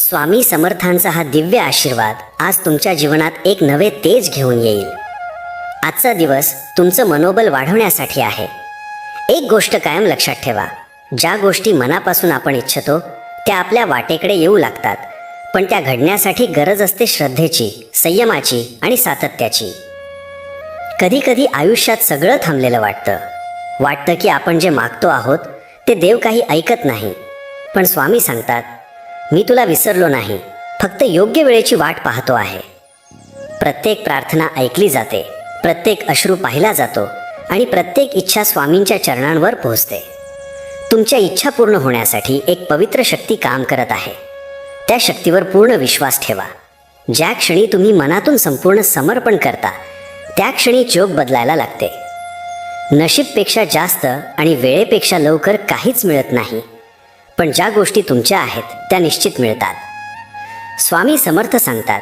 स्वामी समर्थांचा हा दिव्य आशीर्वाद आज तुमच्या जीवनात एक नवे तेज घेऊन येईल. आजचा दिवस तुमचं मनोबल वाढवण्यासाठी आहे. एक गोष्ट कायम लक्षात ठेवा, ज्या गोष्टी मनापासून आपण इच्छितो त्या आपल्या वाटेकडे येऊ लागतात, पण त्या घडण्यासाठी गरज असते श्रद्धेची, संयमाची आणि सातत्याची. कधी कधी आयुष्यात सगळं थांबलेलं वाटतं की आपण जे मागतो आहोत ते देव काही ऐकत नाही. पण स्वामी सांगतात, मी तुला विसरलो नाही, फक्त योग्य वेळेची वाट पाहतो आहे. प्रत्येक प्रार्थना ऐकली जाते, प्रत्येक अश्रू पाहिला जातो आणि प्रत्येक इच्छा स्वामींच्या चरणांवर पोहोचते. तुमच्या इच्छा पूर्ण होण्यासाठी एक पवित्र शक्ती काम करत आहे. त्या शक्तीवर पूर्ण विश्वास ठेवा. ज्या क्षणी तुम्ही मनातून संपूर्ण समर्पण करता त्या क्षणी जग बदलायला लागते. नशीबपेक्षा जास्त आणि वेळेपेक्षा लवकर काहीच मिळत नाही, पण ज्या गोष्टी तुमच्या आहेत त्या निश्चित मिळतात. स्वामी समर्थ सांगतात,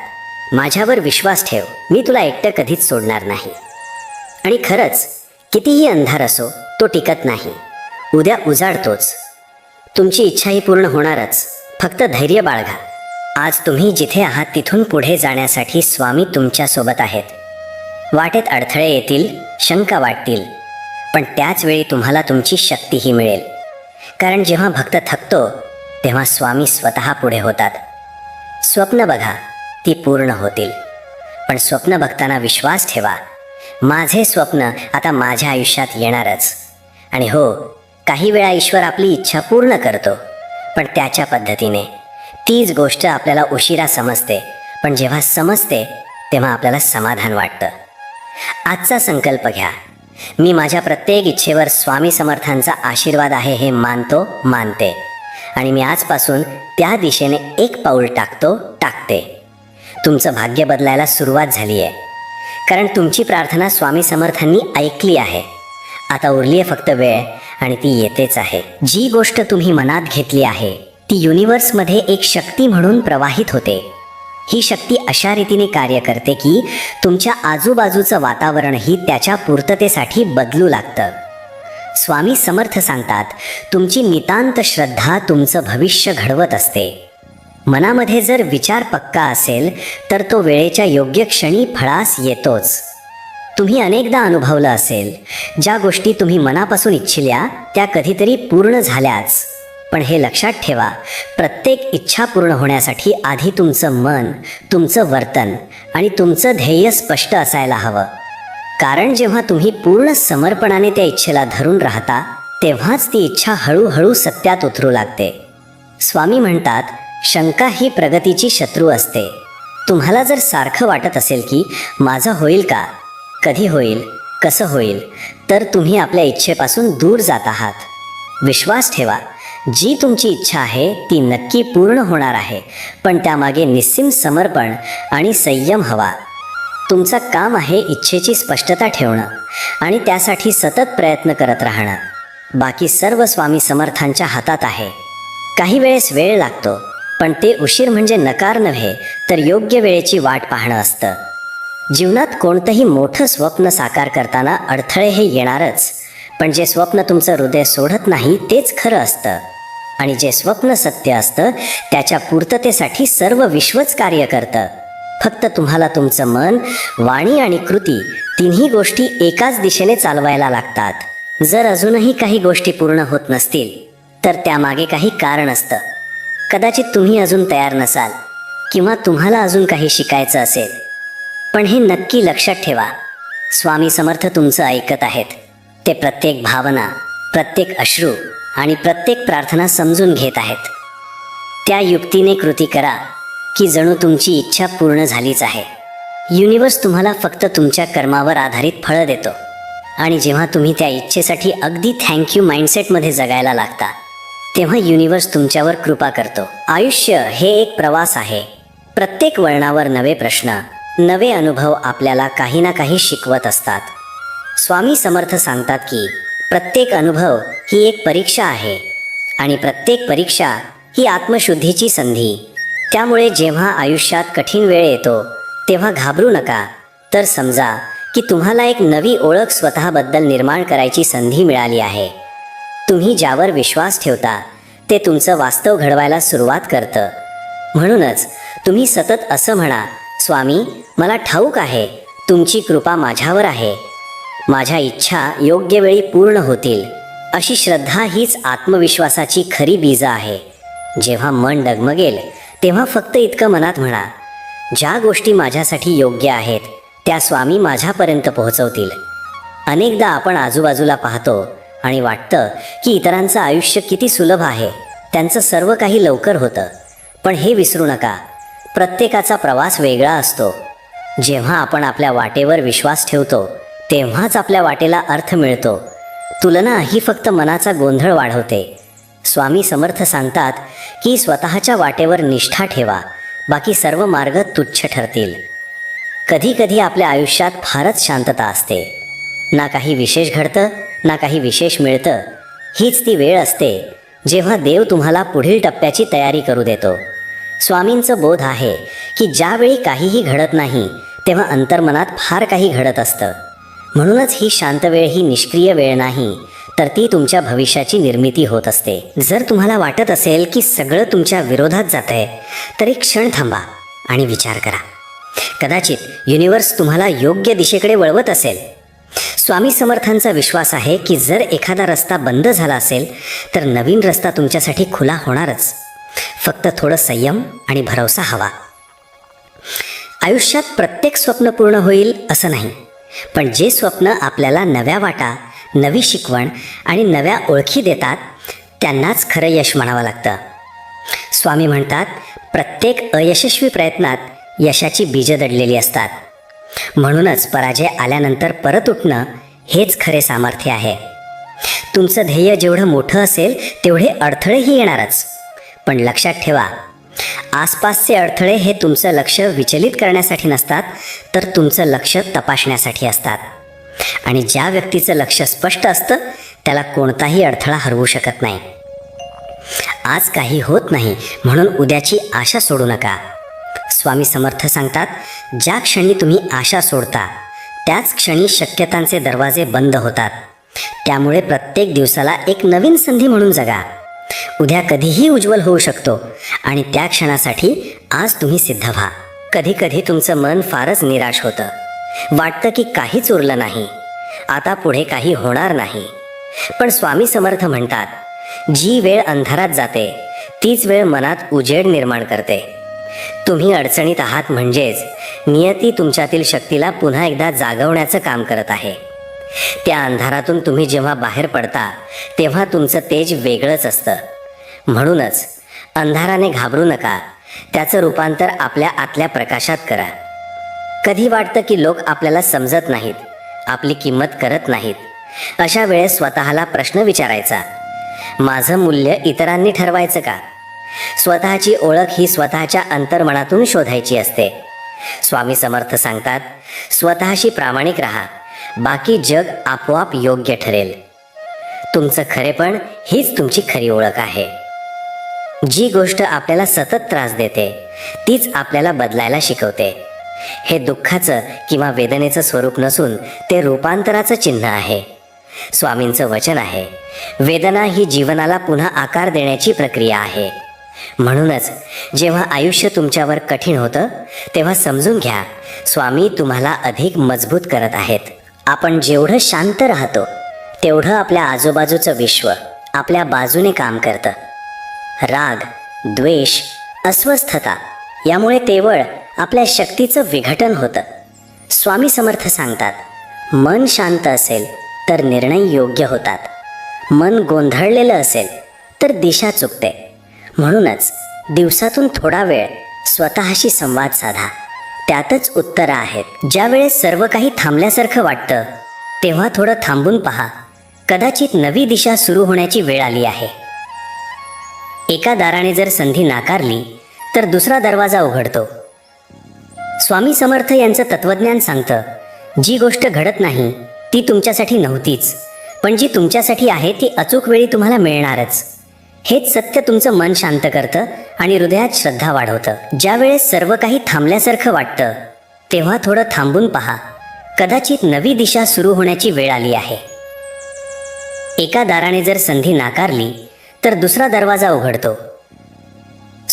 माझ्यावर विश्वास ठेव, मी तुला एकटं कधीच सोडणार नाही. आणि खरंच कितीही अंधार असो तो टिकत नाही, उद्या उजाडतोच. तुमची इच्छाही पूर्ण होणारच, फक्त धैर्य बाळगा. आज तुम्ही जिथे आहात तिथून पुढे जाण्यासाठी स्वामी तुमच्यासोबत आहेत. वाटेत अडथळे येतील, शंका वाटतील, पण त्याच वेळी तुम्हाला तुमची शक्तीही मिळेल. कारण जेव्हा भक्त थकतो तेव्हा स्वामी स्वतः पुढे होतात. स्वप्न बघा, ती पूर्ण होतील, पण स्वप्न बघताना विश्वास ठेवा, माझे स्वप्न आता माझ्या आयुष्यात येणारच. आणि हो, काही वेळा ईश्वर आपली इच्छा पूर्ण करतो, पण त्याच्या पद्धतीने. तीच गोष्ट आपल्याला उशिरा समजते, पण जेव्हा समजते तेव्हा आपल्याला समाधान वाटतं. आजचा संकल्प घ्या, मी माझ्या प्रत्येक इच्छेवर स्वामी समर्थांचा आशीर्वाद आहे हे मानते आणि मी आजपासून त्या दिशेने एक पाऊल टाकते. तुमचं भाग्य बदलायला सुरुवात झाली आहे, कारण तुमची प्रार्थना स्वामी समर्थांनी ऐकली आहे. आता उरली आहे फक्त वेळ, आणि ती येतेच आहे. जी गोष्ट तुम्ही मनात घेतली आहे ती युनिवर्समध्ये एक शक्ती म्हणून प्रवाहित होते. ही शक्ती अशा रीतीने कार्य करते की तुमच्या आजूबाजूचं वातावरणही त्याच्या पूर्ततेसाठी बदलू लागतं. स्वामी समर्थ सांगतात, तुमची नितांत श्रद्धा तुमचं भविष्य घडवत असते. मनामध्ये जर विचार पक्का असेल तर तो वेळेच्या योग्य क्षणी फळास येतोच. तुम्ही अनेकदा अनुभवलं असेल, ज्या गोष्टी तुम्ही मनापासून इच्छिल्या त्या कधीतरी पूर्ण झाल्याच. पण हे लक्षात ठेवा, प्रत्येक इच्छा पूर्ण होण्यासाठी आधी तुमचं मन, तुमचं वर्तन आणि तुमचं ध्येय स्पष्ट असायला हवं. कारण जेव्हा तुम्ही पूर्ण समर्पणाने त्या इच्छेला धरून राहता तेव्हाच ती इच्छा हळूहळू सत्यात उतरू लागते. स्वामी म्हणतात, शंका ही प्रगतीची शत्रू असते. तुम्हाला जर सारखं वाटत असेल की माझं होईल का, कधी होईल, कसं होईल, तर तुम्ही आपल्या इच्छेपासून दूर जात आहात. विश्वास ठेवा, जी तुमची इच्छा आहे ती नक्की पूर्ण होणार आहे, पण त्यामागे निस्सीम समर्पण आणि संयम हवा. तुमचं काम आहे इच्छेची स्पष्टता ठेवणं आणि त्यासाठी सतत प्रयत्न करत राहणं. बाकी सर्व स्वामी समर्थांच्या हातात आहे. काही वेळेस वेळ लागतो, पण ते उशीर म्हणजे नकार नव्हे तर योग्य वेळेची वाट पाहणं असतं. जीवनात कोणतंही मोठं स्वप्न साकार करताना अडथळे हे येणारच, पण जे स्वप्न तुमचं हृदय सोडत नाही तेच खरं असतं. आणि जे स्वप्न सत्य असतं त्याच्या पूर्ततेसाठी सर्व विश्वच कार्य करतं. फक्त तुम्हाला तुमचं मन, वाणी आणि कृती तिन्ही गोष्टी एकाच दिशेने चालवायला लागतात. जर अजूनही काही गोष्टी पूर्ण होत नसतील तर त्यामागे काही कारण असतं. कदाचित तुम्ही अजून तयार नसाल किंवा तुम्हाला अजून काही शिकायचं असेल. पण हे नक्की लक्षात ठेवा, स्वामी समर्थ तुमचं ऐकत आहेत. ते प्रत्येक भावना, प्रत्येक अश्रू आणि प्रत्येक प्रार्थना समजून घेत आहेत. त्या युक्तीने कृती करा की जणू तुमची इच्छा पूर्ण झालीच आहे. युनिवर्स तुम्हाला फक्त तुमच्या कर्मावर आधारित फळं देतो. आणि जेव्हा तुम्ही त्या इच्छेसाठी अगदी थँक्यू माइंडसेटमध्ये जगायला लागता तेव्हा युनिवर्स तुमच्यावर कृपा करतो. आयुष्य हे एक प्रवास आहे. प्रत्येक वळणावर नवे प्रश्न, नवे अनुभव आपल्याला काही ना काही शिकवत असतात. स्वामी समर्थ सांगतात की प्रत्येक अनुभव ही एक परीक्षा आहे आणि प्रत्येक परीक्षा ही आत्मशुद्धीची संधी. त्यामुळे जेव्हा आयुष्यात कठीण वेळ येतो तेव्हा घाबरू नका, तर समजा की तुम्हाला एक नवी ओळख स्वतःबद्दल निर्माण करायची संधी मिळाली आहे. तुम्ही ज्यावर विश्वास ठेवता ते तुमचं वास्तव घडवायला सुरुवात करतं. म्हणूनच तुम्ही सतत असं म्हणा, स्वामी मला ठाऊक आहे तुमची कृपा माझ्यावर आहे, माझ्या इच्छा योग्य वेळी पूर्ण होतील. अशी श्रद्धा हीच आत्मविश्वासाची खरी बीज आहे. जेव्हा मन डगमगेल तेव्हा फक्त इतकं मनात म्हणा, ज्या गोष्टी माझ्यासाठी योग्य आहेत त्या स्वामी माझ्यापर्यंत पोहोचवतील. अनेकदा आपण आजूबाजूला पाहतो आणि वाटतं की इतरांचं आयुष्य किती सुलभ आहे, त्यांचं सर्व काही लवकर होतं. पण हे विसरू नका, प्रत्येकाचा प्रवास वेगळा असतो. जेव्हा आपण आपल्या वाटेवर विश्वास ठेवतो तेव्हाच आपल्या वाटेला अर्थ मिळतो. तुलना ही फक्त मनाचा गोंधळ वाढवते. स्वामी समर्थ सांगतात की स्वतःच्या वाटेवर निष्ठा ठेवा, बाकी सर्व मार्ग तुच्छ ठरतील. कधी कधी आपल्या आयुष्यात फारच शांतता असते. ना काही विशेष घडतं, ना काही विशेष मिळतं. हीच ती वेळ असते जेव्हा देव तुम्हाला पुढील टप्प्याची तयारी करू देतो. स्वामींचं बोध आहे की ज्यावेळी काहीही घडत नाही तेव्हा अंतर्मनात फार काही घडत असतं. म्हणूनच ही शांत वेळ ही निष्क्रिय वेळ नाही, तर ती तुमच्या भविष्याची निर्मिती होत असते. जर तुम्हाला वाटत असेल की सगळं तुमच्या विरोधात जातंय, तर एक क्षण थांबा आणि विचार करा. कदाचित युनिव्हर्स तुम्हाला योग्य दिशेकडे वळवत असेल. स्वामी समर्थांचा विश्वास आहे की जर एखादा रस्ता बंद झाला असेल तर नवीन रस्ता तुमच्यासाठी खुला होणारच. फक्त थोडं संयम आणि भरवसा हवा. आयुष्यात प्रत्येक स्वप्न पूर्ण होईल असं नाही, पण जे स्वप्न आपल्याला नव्या वाटा, नवी शिकवण आणि नव्या ओळखी देतात त्यांनाच खरं यश म्हणावं लागतं. स्वामी म्हणतात, प्रत्येक अयशस्वी प्रयत्नात यशाची बीजं दडलेली असतात. म्हणूनच पराजय आल्यानंतर परत उठणं हेच खरे सामर्थ्य आहे. तुमचं ध्येय जेवढं मोठं असेल तेवढे अडथळेही येणारच. पण लक्षात ठेवा, आसपासचे अडथळे हे तुमचं लक्ष विचलित करण्यासाठी नसतात, तर तुमचं लक्ष तपासण्यासाठी असतात. आणि ज्या व्यक्तीचं लक्ष स्पष्ट असतं त्याला कोणताही अडथळा हरवू शकत नाही. आज काही होत नाही म्हणून उद्याची आशा सोडू नका. स्वामी समर्थ सांगतात, ज्या क्षणी तुम्ही आशा सोडता त्याच क्षणी शक्यतांचे दरवाजे बंद होतात. त्यामुळे प्रत्येक दिवसाला एक नवीन संधी म्हणून जगा. उद्या कधीही उज्ज्वल होऊ शकतो आणि त्या क्षणासाठी आज तुम्ही सिद्ध व्हा. कधी कधी तुमचं मन फारच निराश होतं. वाटतं की काहीच उरलं नाही, आता पुढे काही होणार नाही. पण स्वामी समर्थ म्हणतात, जी वेळ अंधारात जाते तीच वेळ मनात उजेड निर्माण करते. तुम्ही अडचणीत आहात म्हणजेच नियती तुमच्यातील शक्तीला पुन्हा एकदा जागवण्याचं काम करत आहे. त्या अंधारातून तुम्ही जेव्हा बाहेर पडता तेव्हा तुमचं तेज वेगळंच असतं. म्हणूनच अंधाराने घाबरू नका, त्याचं रूपांतर आपल्या आतल्या प्रकाशात करा. कधी वाटतं की लोक आपल्याला समजत नाहीत, आपली किंमत करत नाहीत. अशा वेळेस स्वतःला प्रश्न विचारायचा, माझं मूल्य इतरांनी ठरवायचं का? स्वतःची ओळख ही स्वतःच्या अंतर्मनातून शोधायची असते. स्वामी समर्थ सांगतात, स्वतःशी प्रामाणिक राहा, बाकी जग आपोआप योग्य ठरेल. तुमचं खरेपण हीच तुमची खरी ओळख आहे. जी गोष्ट आपल्याला सतत त्रास देते तीच आपल्याला बदलायला शिकवते. हे दुःखाचं किंवा वेदनेचं स्वरूप नसून ते रूपांतराचं चिन्ह आहे. स्वामींचं वचन आहे, वेदना ही जीवनाला पुन्हा आकार देण्याची प्रक्रिया आहे. म्हणूनच जेव्हा आयुष्य तुमच्यावर कठीण होतं तेव्हा समजून घ्या, स्वामी तुम्हाला अधिक मजबूत करत आहेत. आपण जेवढं शांत राहतो तेवढं आपल्या आजूबाजूचं विश्व आपल्या बाजूने काम करतं. राग, द्वेष, अस्वस्थता यामुळे केवळ आपल्या शक्तीचं विघटन होतं. स्वामी समर्थ सांगतात, मन शांत असेल तर निर्णय योग्य होतात. मन गोंधळलेलं असेल तर दिशा चुकते. म्हणूनच दिवसातून थोडा वेळ स्वतःशी संवाद साधा, त्यातच उत्तरं आहेत. ज्यावेळेस सर्व काही थांबल्यासारखं वाटतं तेव्हा थोडं थांबून पहा, कदाचित नवी दिशा सुरू होण्याची वेळ आली आहे. एका दाराने जर संधी नाकारली तर दुसरा दरवाजा उघडतो. स्वामी समर्थ यांचं तत्वज्ञान सांगतं, जी गोष्ट घडत नाही ती तुमच्यासाठी नव्हतीच, पण जी तुमच्यासाठी आहे ती अचूक वेळी तुम्हाला मिळणारच. हेच सत्य तुमचं मन शांत करतं आणि हृदयात श्रद्धा वाढवतं. ज्यावेळेस सर्व काही थांबल्यासारखं वाटतं तेव्हा थोडं थांबून पहा, कदाचित नवी दिशा सुरू होण्याची वेळ आली आहे. एका दाराने जर संधी नाकारली तर दुसरा दरवाजा उघडतो.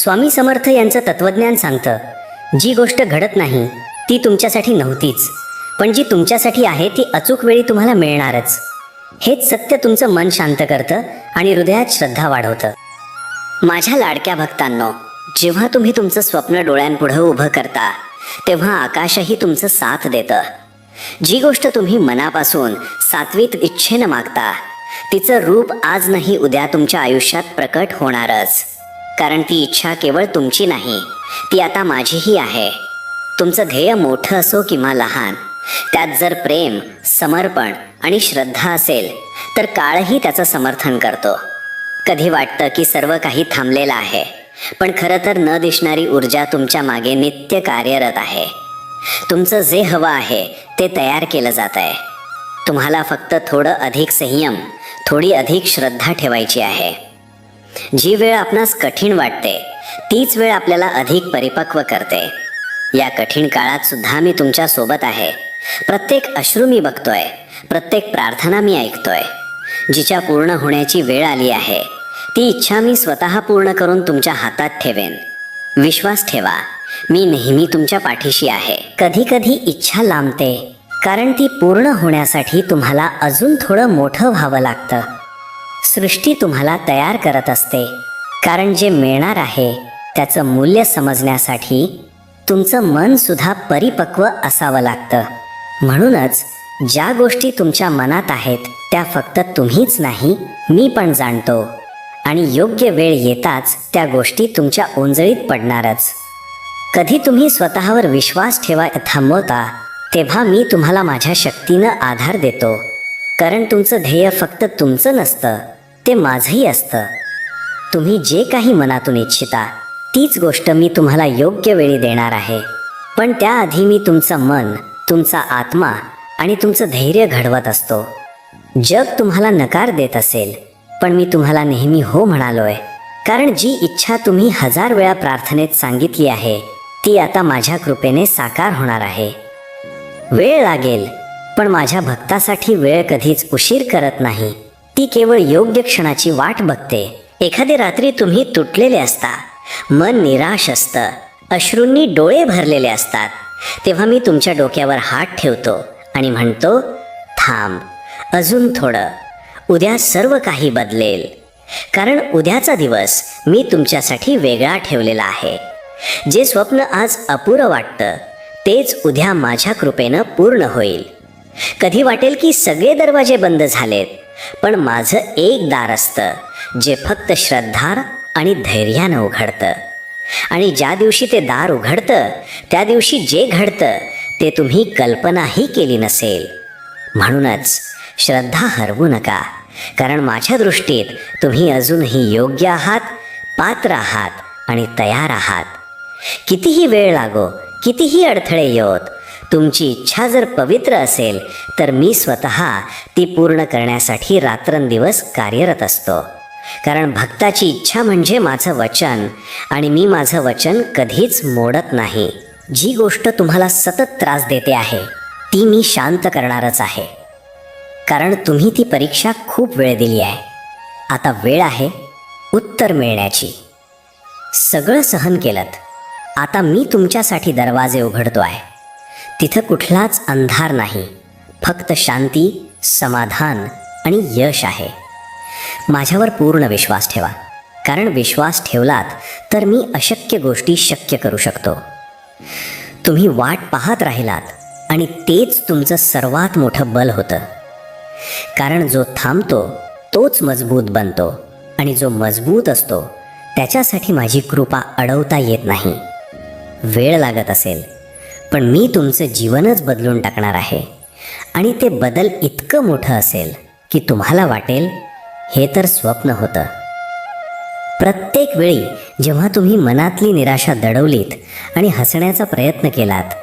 स्वामी समर्थ यांचं तत्वज्ञान सांगतं, जी गोष्ट घडत नाही ती तुमच्यासाठी नव्हतीच, पण जी तुमच्यासाठी आहे ती अचूक वेळी तुम्हाला मिळणारच. हेच सत्य तुमचं मन शांत करतं आणि हृदयात श्रद्धा वाढवतं. माझ्या लाडक्या भक्तांनो, जेव्हा तुम्ही तुमचं स्वप्न डोळ्यांपुढं उभं करता तेव्हा आकाशही तुमचं साथ देतं. जी गोष्ट तुम्ही मनापासून सात्विक इच्छेनं मागता तिचं रूप आज नाही उद्या तुमच्या आयुष्यात प्रकट होणारच. कारण ती इच्छा केवळ तुमची नाही, ती आता माझीही आहे. तुमचं ध्येय मोठं असो किंवा लहान, त्यात जर प्रेम, समर्पण आणि श्रद्धा असेल तर काळही त्याचं समर्थन करतो. कधी वाटतं की सर्व काही थांबलेलं आहे, पण खरं तर न दिसणारी ऊर्जा तुमच्या मागे नित्य कार्यरत आहे. तुमचं जे हवं आहे ते तयार केलं जात आहे. तुम्हाला फक्त थोडं अधिक संयम, थोडी अधिक श्रद्धा ठेवायची आहे. जी वेळ आपणास कठीण वाटते तीच वेळ आपल्याला अधिक परिपक्व करते. या कठीण काळात सुद्धा मी तुमच्या सोबत आहे. प्रत्येक अश्रू मी बघतोय, प्रत्येक प्रार्थना मी ऐकतोय. जिच्या पूर्ण होण्याची वेळ आली आहे ती इच्छा मी स्वतः पूर्ण करून तुमच्या हातात ठेवेन. विश्वास ठेवा, मी नेहमी तुमच्या पाठीशी आहे. कधी कधी इच्छा लांबते, कारण ती पूर्ण होण्यासाठी तुम्हाला अजून थोडं मोठं व्हावं लागतं. सृष्टी तुम्हाला तयार करत असते, कारण जे मिळणार आहे त्याचं मूल्य समजण्यासाठी तुमचं मन सुद्धा परिपक्व असावं लागतं. म्हणूनच ज्या गोष्टी तुमच्या मनात आहेत त्या फक्त तुम्हीच नाही, मी पण जाणतो. आणि योग्य वेळ येताच त्या गोष्टी तुमच्या ओंजळीत पडणारच. कधी तुम्ही स्वतःवर विश्वास ठेवायला थांबवता तेव्हा मी तुम्हाला माझ्या शक्तीनं आधार देतो. कारण तुमचं ध्येय फक्त तुमचं नसतं, ते माझंही असतं. तुम्ही जे काही मनातून इच्छिता तीच गोष्ट मी तुम्हाला योग्य वेळी देणार आहे. पण त्याआधी मी तुमचं मन, तुमचा आत्मा आणि तुमचं धैर्य घडवत असतो. जग तुम्हाला नकार देत असेल, पण मी तुम्हाला नेहमी हो म्हणालोय. कारण जी इच्छा तुम्ही 1000 वेळा प्रार्थनेत सांगितली आहे ती आता माझ्या कृपेने साकार होणार आहे. वेळ लागेल, पण माझ्या भक्तासाठी वेळ कधीच उशीर करत नाही. ती केवळ योग्य क्षणाची वाट बघते. एखादी रात्री तुम्ही तुटलेले असता, मन निराश असतं, अश्रूंनी डोळे भरलेले असतात, तेव्हा मी तुमच्या डोक्यावर हात ठेवतो आणि म्हणतो, थांब, अजून थोडं, उद्या सर्व काही बदलेल. कारण उद्याचा दिवस मी तुमच्यासाठी वेगळा ठेवलेला आहे. जे स्वप्न आज अपुरं वाटतं तेच उद्या माझ्या कृपेनं पूर्ण होईल. कधी वाटेल की सगळे दरवाजे बंद झालेत, पण माझं एक दार असतं जे फक्त श्रद्धा आणि धैर्यानं उघडतं. आणि ज्या दिवशी ते दार उघडतं त्या दिवशी जे घडतं ते तुम्ही कल्पनाही केली नसेल. म्हणूनच श्रद्धा हरवू नका, कारण माझ्या दृष्टीत तुम्ही अजूनही योग्य आहात, पात्र आहात आणि तयार आहात. कितीही वेळ लागो, कितीही अडथळे येवोत, तुमची इच्छा जर पवित्र असेल तर मी स्वतः ती पूर्ण करण्यासाठी रात्रंदिवस कार्यरत असतो. कारण भक्ताची इच्छा म्हणजे माझं वचन, आणि मी माझं वचन कधीच मोडत नाही. जी गोष्ट तुम्हाला सतत त्रास देते आहे ती मी शांत करणारच आहे. कारण तुम्ही ती परीक्षा खूप वेळ दिली आहे. आता वेळ आहे उत्तर मिळण्याची. सगळं सहन केलंत, आता मी तुमच्यासाठी दरवाजे उघडतो आहे. तिथं कुठलाच अंधार नाही, फक्त शांती, समाधान आणि यश आहे. माझ्यावर पूर्ण विश्वास ठेवा, कारण विश्वास ठेवलात तर मी अशक्य गोष्टी शक्य करू शकतो. तुम्ही वाट पाहत राहिलात आणि तेच तुमचं सर्वात मोठं बल होतं. कारण जो थांबतो तोच मजबूत बनतो, आणि जो मजबूत असतो त्याच्यासाठी माझी कृपा अडवता येत नाही. वेळ लागत असेल, पण मी तुमचं जीवनच बदलून टाकणार आहे. आणि ते बदल इतकं मोठं असेल की तुम्हाला वाटेल हे तर स्वप्न होतं. प्रत्येक वेळी जेव्हा तुम्ही मनातली निराशा दडवलीत आणि हसण्याचा प्रयत्न केलात,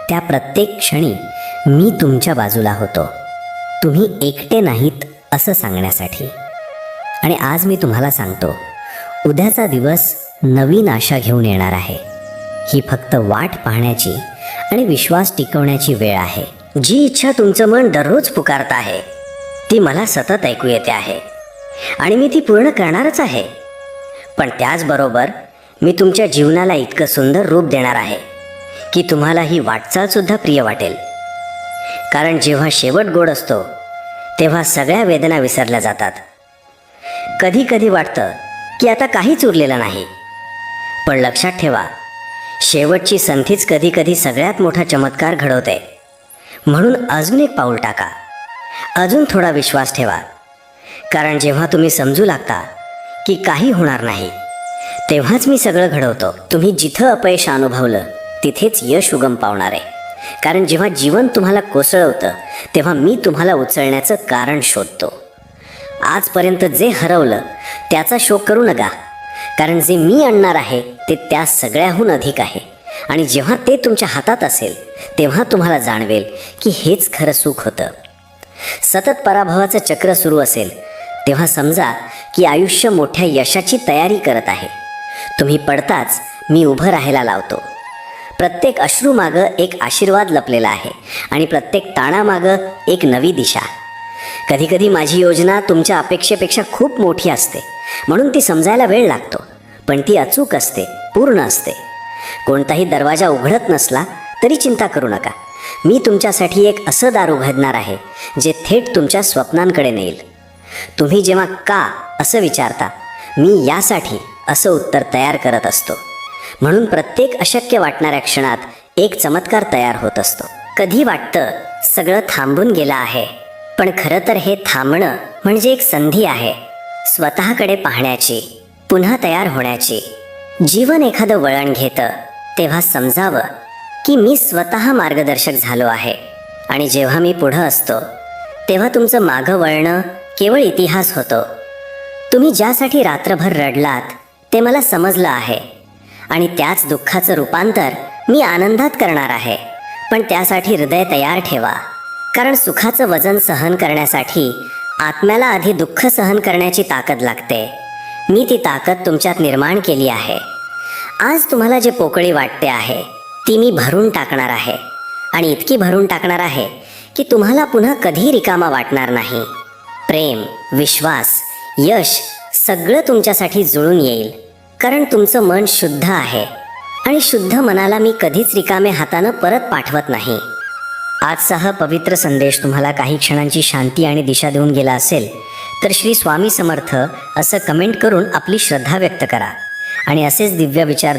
त्या प्रत्येक क्षणी मी तुमच्या बाजूला होतो. तुम्ही एकटे नाहीत असं सांगण्यासाठी. आणि आज मी तुम्हाला सांगतो, उद्याचा दिवस नवीन आशा घेऊन येणार आहे. ही फक्त वाट पाहण्याची आणि विश्वास टिकवण्याची वेळ आहे. जी इच्छा तुमचं मन दररोज पुकारत आहे ती मला सतत ऐकू येते आहे, आणि मी ती पूर्ण करणारच आहे. पण त्याचबरोबर मी तुमच्या जीवनाला इतकं सुंदर रूप देणार आहे की तुम्हाला ही वाटचालसुद्धा प्रिय वाटेल. कारण जेव्हा शेवट गोड असतो तेव्हा सगळ्या वेदना विसरल्या जातात. कधी कधी वाटतं की आता काहीच उरलेलं नाही, पण लक्षात ठेवा, शेवटची संधीच कधी कधी सगळ्यात मोठा चमत्कार घडवते. म्हणून अजून एक पाऊल टाका, अजून थोडा विश्वास ठेवा. कारण जेव्हा तुम्ही समजू लागता की काही होणार नाही, तेव्हाच मी सगळं घडवतो. तुम्ही जिथं अपयश अनुभवलं तिथेच यश उगम पावणार आहे. कारण जेव्हा जीवन तुम्हाला कोसळवतं तेव्हा मी तुम्हाला उचलण्याचं कारण शोधतो. आजपर्यंत जे हरवलं त्याचा शोक करू नका, कारण जे मी आणणार आहे ते त्या सगळ्याहून अधिक आहे. आणि जेव्हा ते तुमच्या हातात असेल तेव्हा तुम्हाला जाणवेल की हेच खरं सुख होतं. सतत पराभवाचं चक्र सुरू असेल तेव्हा समजा की आयुष्य मोठ्या यशाची तयारी करत आहे. तुम्ही पडताच मी उभं राहायला लावतो. प्रत्येक अश्रूमागं एक आशीर्वाद लपलेला आहे आणि प्रत्येक ताणामागं एक नवी दिशा. कधीकधी माझी योजना तुमच्या अपेक्षेपेक्षा खूप मोठी असते, म्हणून ती समजायला वेळ लागतो. पण ती अचूक असते, पूर्ण असते. कोणताही दरवाजा उघडत नसला तरी चिंता करू नका. मी तुमच्यासाठी एक असं दार उघडणार आहे जे थेट तुमच्या स्वप्नांकडे नेईल. तुम्ही जेव्हा का असं विचारता, मी यासाठी असं उत्तर तयार करत असतो. म्हणून प्रत्येक अशक्य वाटणाऱ्या क्षणात एक चमत्कार तयार होत असतो. कधी वाटतं सगळं थांबून गेलं आहे, पण खरं तर हे थांबणं म्हणजे एक संधी आहे स्वतःकडे पाहण्याची, पुन्हा तयार होण्याची. जीवन एखादं वळण घेतं तेव्हा समजावं की मी स्वतः मार्गदर्शक झालो आहे. आणि जेव्हा मी पुढं असतो तेव्हा तुमचं मागं वळणं केवळ इतिहास होतो. तुम्ही ज्यासाठी रात्रभर रडलात ते मला समजलं आहे आणि त्याच दुःखाचं रूपांतर मी आनंदात करणार आहे. पण त्यासाठी हृदय तयार ठेवा, कारण सुखाचं वजन सहन करण्यासाठी आत्म्याला आधी दुःख सहन करण्याची ताकद लागते. मी ती ताकद तुमच्यात निर्माण केली आहे. आज तुम्हाला जे पोकळी वाटते आहे ती मी भरून टाकणार आहे, आणि इतकी भरून टाकणार आहे की तुम्हाला पुन्हा कधी रिकामा वाटणार नाही. प्रेम, विश्वास, यश सगळं तुमच्यासाठी जुळून येईल. कारण तुमचं मन शुद्ध आहे आणि शुद्ध मनाला मी कधीच रिकामे हातानं परत पाठवत नाही. आजचा हा पवित्र संदेश तुम्हाला काही क्षणांची शांती आणि दिशा देऊन गेला असेल तर श्री स्वामी समर्थ असं कमेंट करून आपली श्रद्धा व्यक्त करा आणि असेच दिव्य विचार